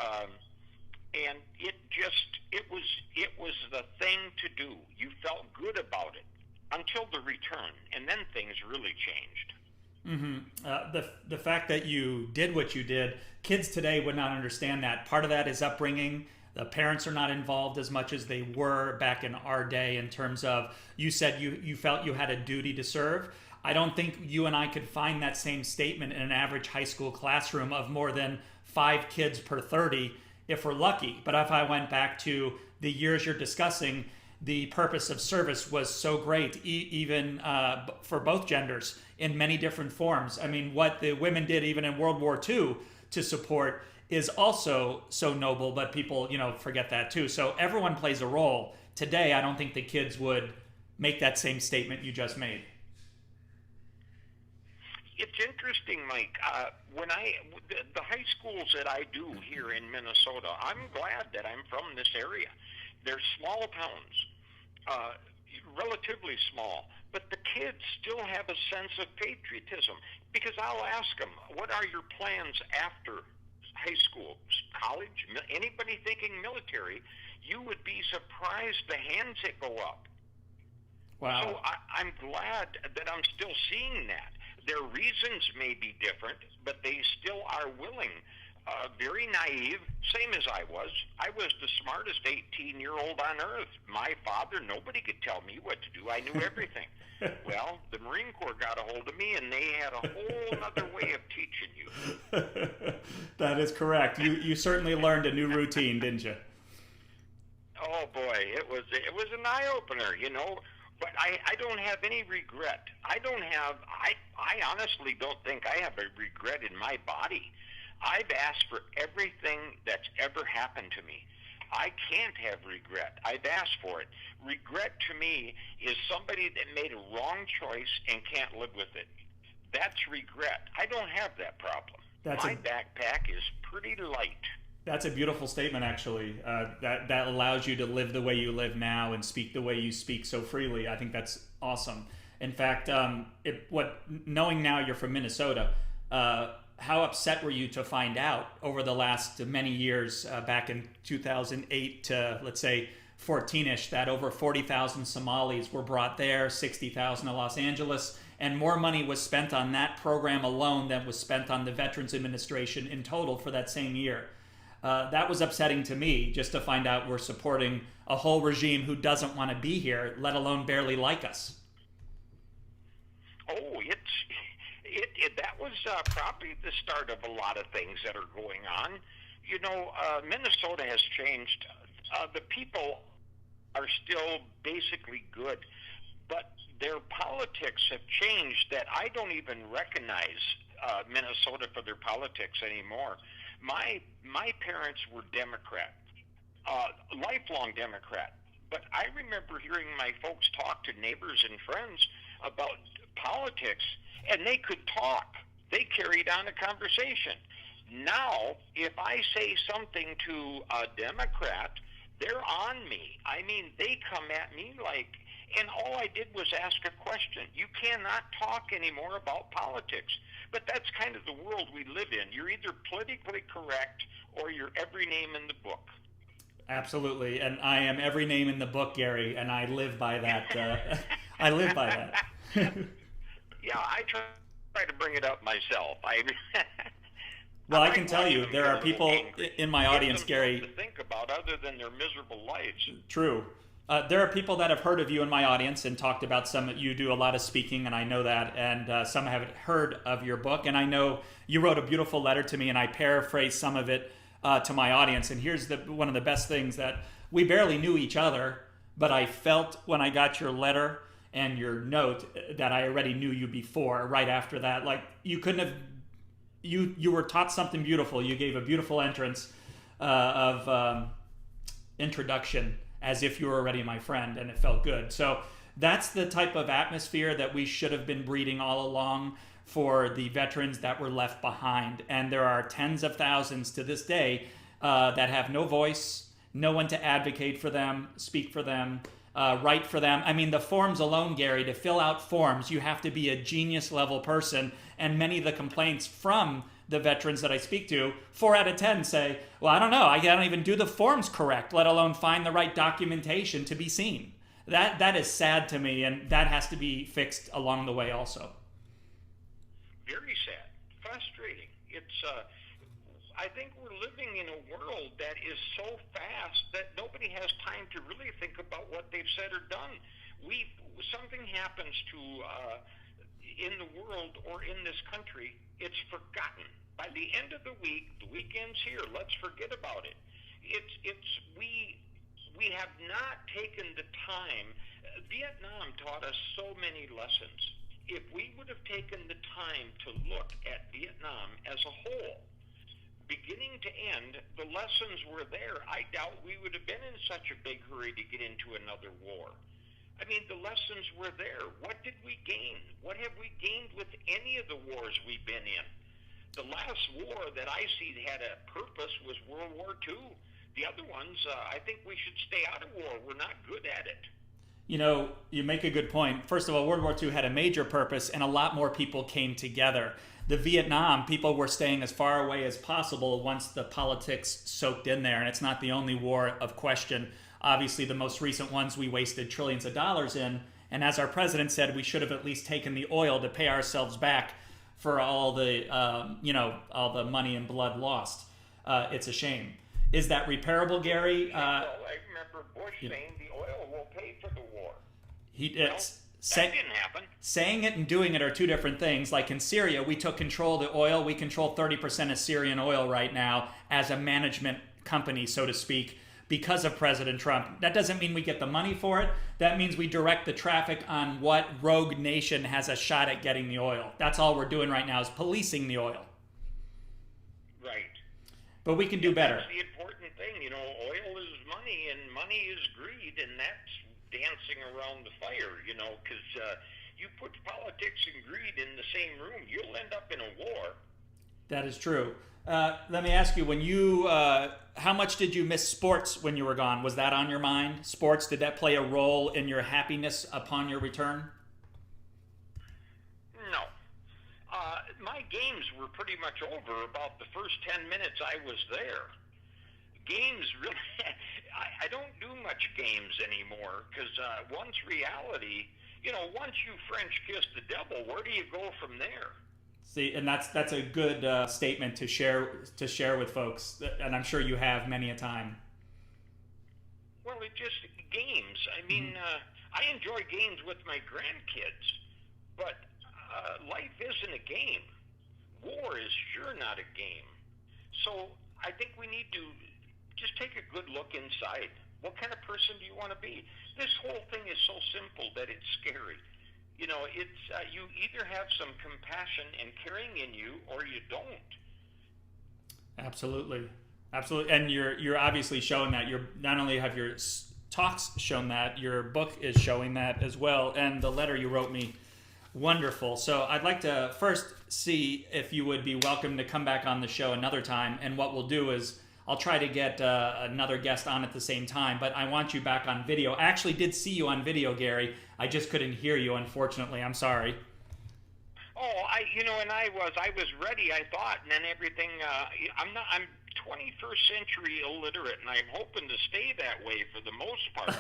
Um, and it was the thing to do. You felt good about it until the return, and then things really changed. The fact that you did what you did, kids today would not understand that. Part of that is upbringing. The parents are not involved as much as they were back in our day in terms of you said you felt you had a duty to serve. I don't think you and I could find that same statement in an average high school classroom of more than 5 kids per 30 if we're lucky. But if I went back to the years you're discussing, the purpose of service was so great, even for both genders in many different forms. I mean, what the women did even in World War II to support is also so noble, but people, forget that too. So everyone plays a role. Today, I don't think the kids would make that same statement you just made. It's interesting, Mike. The high schools that I do here in Minnesota, I'm glad that I'm from this area. They're small towns, uh, relatively small, but the kids still have a sense of patriotism because I'll ask them, "What are your plans after high school, college, anybody thinking military?" You would be surprised the hands that go up. So Wow. I'm glad that I'm still seeing that. Their reasons may be different, but they still are willing. Very naive, same as I was. I was the smartest 18-year-old on earth. My father, nobody could tell me what to do. I knew everything. Well, the Marine Corps got a hold of me, and they had a whole other way of teaching you. That is correct. You certainly learned a new routine, didn't you? Oh boy, it was an eye opener. But I don't have any regret. I honestly don't think I have a regret in my body. I've asked for everything that's ever happened to me. I can't have regret. I've asked for it. Regret to me is somebody that made a wrong choice and can't live with it. That's regret. I don't have that problem. That's My a backpack is pretty light. That's a beautiful statement, actually. That allows you to live the way you live now and speak the way you speak so freely. I think that's awesome. In fact, knowing now you're from Minnesota, how upset were you to find out over the last many years, back in 2008 to let's say 14ish, that over 40,000 Somalis were brought there, 60,000 to Los Angeles, and more money was spent on that program alone than was spent on the Veterans Administration in total for that same year. That was upsetting to me, just to find out we're supporting a whole regime who doesn't want to be here, let alone barely like us. Oh, that was probably the start of a lot of things that are going on. Minnesota has changed. The people are still basically good, but their politics have changed that I don't even recognize Minnesota for their politics anymore. My parents were Democrat, lifelong Democrat. But I remember hearing my folks talk to neighbors and friends about politics, and they could talk. They carried on a conversation. Now, if I say something to a Democrat, they're on me. I mean, they come at me like, and all I did was ask a question. You cannot talk anymore about politics. But that's kind of the world we live in. You're either politically correct or you're every name in the book. Absolutely, and I am every name in the book, Gary, and I live by that. I live by that. Yeah, I try to bring it up myself. Well, I I can like tell you, watching there are people people angry. in my Give audience, them Gary. something to think about other than their miserable lives. True. There are people that have heard of you in my audience and talked about some. You do a lot of speaking, and I know that. And some haven't heard of your book. And I know you wrote a beautiful letter to me, and I paraphrased some of it to my audience. And here's one of the best things that we barely knew each other, but I felt when I got your letter and your note that I already knew you before. Right after that, like you couldn't have. You were taught something beautiful. You gave a beautiful entrance of introduction, as if you were already my friend, and it felt good. So that's the type of atmosphere that we should have been breeding all along for the veterans that were left behind. And there are tens of thousands to this day that have no voice, no one to advocate for them, speak for them, write for them. I mean, the forms alone, Gary, to fill out forms, you have to be a genius level person. And many of the complaints from the veterans that I speak to, 4 out of 10 say, well, I don't know, I don't even do the forms correct, let alone find the right documentation to be seen. That is sad to me, and that has to be fixed along the way also. Very sad, frustrating. It's I think we're living in a world that is so fast that nobody has time to really think about what they've said or done. Something happens to in the world or in this country, it's forgotten. By the end of the week, the weekend's here. Let's forget about it. We have not taken the time. Vietnam taught us so many lessons. If we would have taken the time to look at Vietnam as a whole, beginning to end, the lessons were there. I doubt we would have been in such a big hurry to get into another war. I mean, the lessons were there. What did we gain? What have we gained with any of the wars we've been in? The last war that I see had a purpose was World War II. The other ones, I think we should stay out of war. We're not good at it. You know, you make a good point. First of all, World War II had a major purpose, and a lot more people came together. The Vietnam, people were staying as far away as possible once the politics soaked in there, and it's not the only war of question. Obviously, the most recent ones we wasted trillions of dollars in, and as our president said, we should have at least taken the oil to pay ourselves back for all the, all the money and blood lost. It's a shame. Is that repairable, Gary? I remember Bush saying the oil will pay for the war. That didn't happen. Saying it and doing it are two different things. Like in Syria, we took control of the oil. We control 30% of Syrian oil right now as a management company, so to speak, because of President Trump. That doesn't mean we get the money for it. That means we direct the traffic on what rogue nation has a shot at getting the oil. That's all we're doing right now is policing the oil. Right. But we can do better. That's the important thing. Oil is money, and money is greed, and that's dancing around the fire, because you put politics and greed in the same room, you'll end up in a war. That is true. Let me ask you, when you, how much did you miss sports when you were gone? Was that on your mind? Sports, did that play a role in your happiness upon your return? No. My games were pretty much over about the first 10 minutes I was there. Games really, I don't do much games anymore because once reality, once you French kiss the devil, where do you go from there? See, and that's a good statement to share with folks, and I'm sure you have many a time. Well, it just games. I mean, I enjoy games with my grandkids, but life isn't a game. War is sure not a game. So I think we need to just take a good look inside. What kind of person do you want to be? This whole thing is so simple that it's scary. It's you either have some compassion and caring in you, or you don't. Absolutely, and you're obviously showing that. You're not only have your talks shown that, your book is showing that as well, and the letter you wrote me, wonderful. So I'd like to first see if you would be welcome to come back on the show another time, and what we'll do is I'll try to get another guest on at the same time, but I want you back on video. I actually did see you on video, Gary. I just couldn't hear you, unfortunately. I'm sorry. Oh, I was ready, I thought, and then everything, I'm 21st century illiterate, and I'm hoping to stay that way for the most part.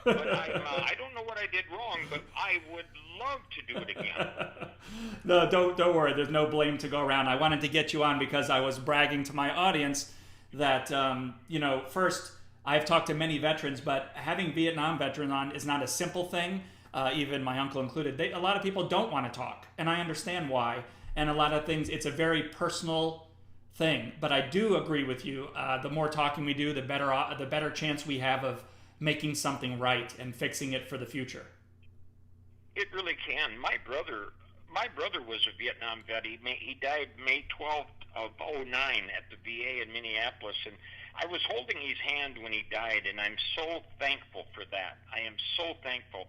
But I don't know what I did wrong, but I would love to do it again. No, don't worry. There's no blame to go around. I wanted to get you on because I was bragging to my audience that, first, I've talked to many veterans, but having Vietnam veterans on is not a simple thing, even my uncle included. A lot of people don't want to talk, and I understand why. And a lot of things, it's a very personal thing. But I do agree with you. The more talking we do, the better chance we have of making something right and fixing it for the future. It really can. My brother was a Vietnam vet. He died May 12th of '09 at the VA in Minneapolis, and I was holding his hand when he died, and I'm so thankful for that. I am so thankful.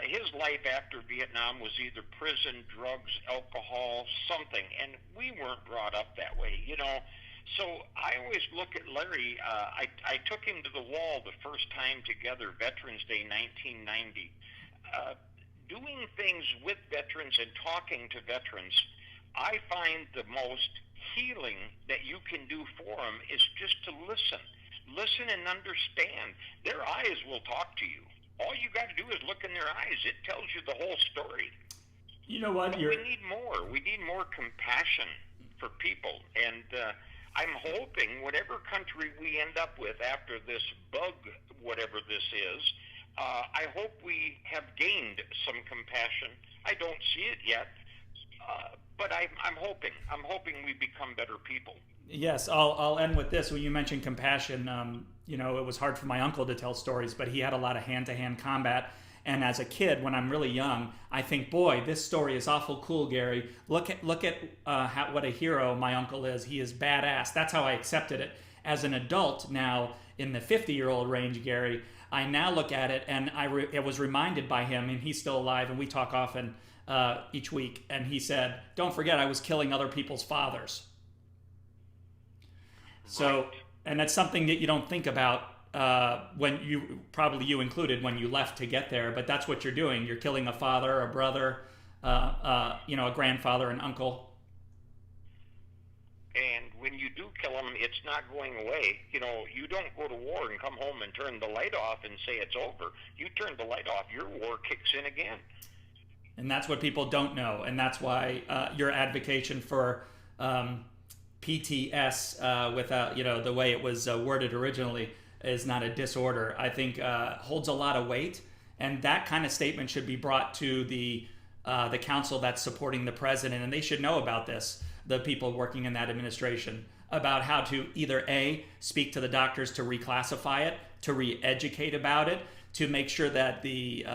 His life after Vietnam was either prison, drugs, alcohol, something, and we weren't brought up that way, So I always look at Larry. I took him to the wall the first time together, Veterans Day 1990. Doing things with veterans and talking to veterans, I find the most healing that you can do for them is just to listen. Listen and understand. Their eyes will talk to you. All you got to do is look in their eyes. It tells you the whole story. You know what? But we need more. We need more compassion for people. And I'm hoping whatever country we end up with after this bug, whatever this is, I hope we have gained some compassion. I don't see it yet, but I'm hoping. I'm hoping we become better people. Yes, I'll end with this. When you mentioned compassion, you know, it was hard for my uncle to tell stories, but he had a lot of hand-to-hand combat. And as a kid, when I'm really young, I think, boy, this story is awful cool, Gary. Look at what a hero my uncle is. He is badass. That's how I accepted it. As an adult now, in the 50-year-old range, Gary, I now look at it, and I was reminded by him, and he's still alive, and we talk often each week, and he said, don't forget, I was killing other people's fathers. So, and that's something that you don't think about when you included, when you left to get there, but that's what you're doing. You're killing a father, a brother, you know, a grandfather, an uncle. And when you do kill them, it's not going away. You know, you don't go to war and come home and turn the light off and say it's over. You turn the light off, your war kicks in again. And that's what people don't know. And that's why your advocacy for PTS, without, you know, the way it was worded originally, is not a disorder, I think holds a lot of weight. And that kind of statement should be brought to the council that's supporting the president. And they should know about this, the people working in that administration, about how to either A, speak to the doctors to reclassify it, to re-educate about it, to make sure that the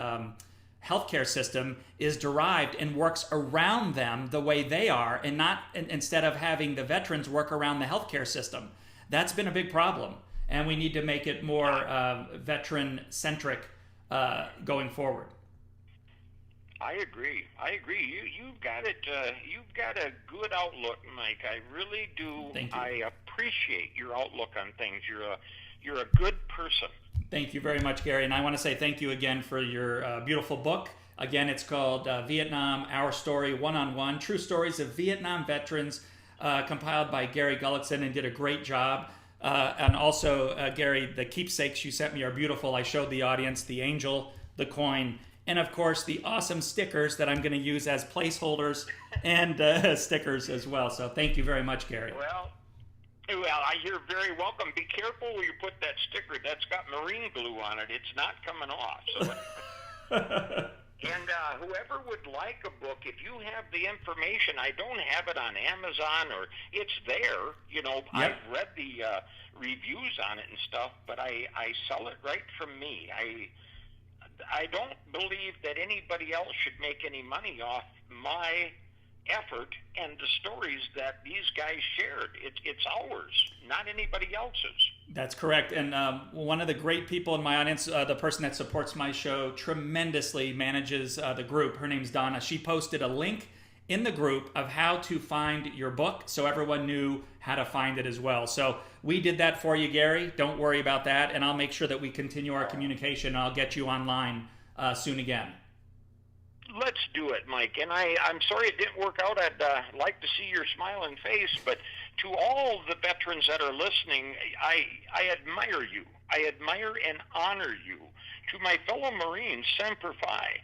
healthcare system is derived and works around them the way they are, and not instead of having the veterans work around the healthcare system. That's been a big problem, and we need to make it more veteran-centric going forward. I agree. You've got it. You've got a good outlook, Mike. I really do. Thank you. I appreciate your outlook on things. You're a good person. Thank you very much, Gary. And I want to say thank you again for your beautiful book. Again, it's called Vietnam, Our Story, One-on-One, True Stories of Vietnam Veterans, compiled by Gary Gullickson, and did a great job. And also, Gary, the keepsakes you sent me are beautiful. I showed the audience the angel, the coin, and of course the awesome stickers that I'm going to use as placeholders and stickers as well. So thank you very much, Gary. Well, you're very welcome. Be careful where you put that sticker. That's got marine glue on it. It's not coming off. So. And whoever would like a book, if you have the information, I don't have it on Amazon, or it's there. You know, yep. I've read the reviews on it and stuff, but I sell it right from me. I don't believe that anybody else should make any money off my effort and the stories that these guys shared. It's ours, not anybody else's. That's correct. And one of the great people in my audience, the person that supports my show tremendously, manages the group. Her name's Donna. She posted a link in the group of how to find your book, so everyone knew how to find it as well. So we did that for you, Gary. Don't worry about that. And I'll make sure that we continue our communication. I'll get you online soon again. Let's do it, Mike. And I'm sorry it didn't work out. I'd like to see your smiling face. But to all the veterans that are listening, I admire you. I admire and honor you. To my fellow Marines, Semper Fi.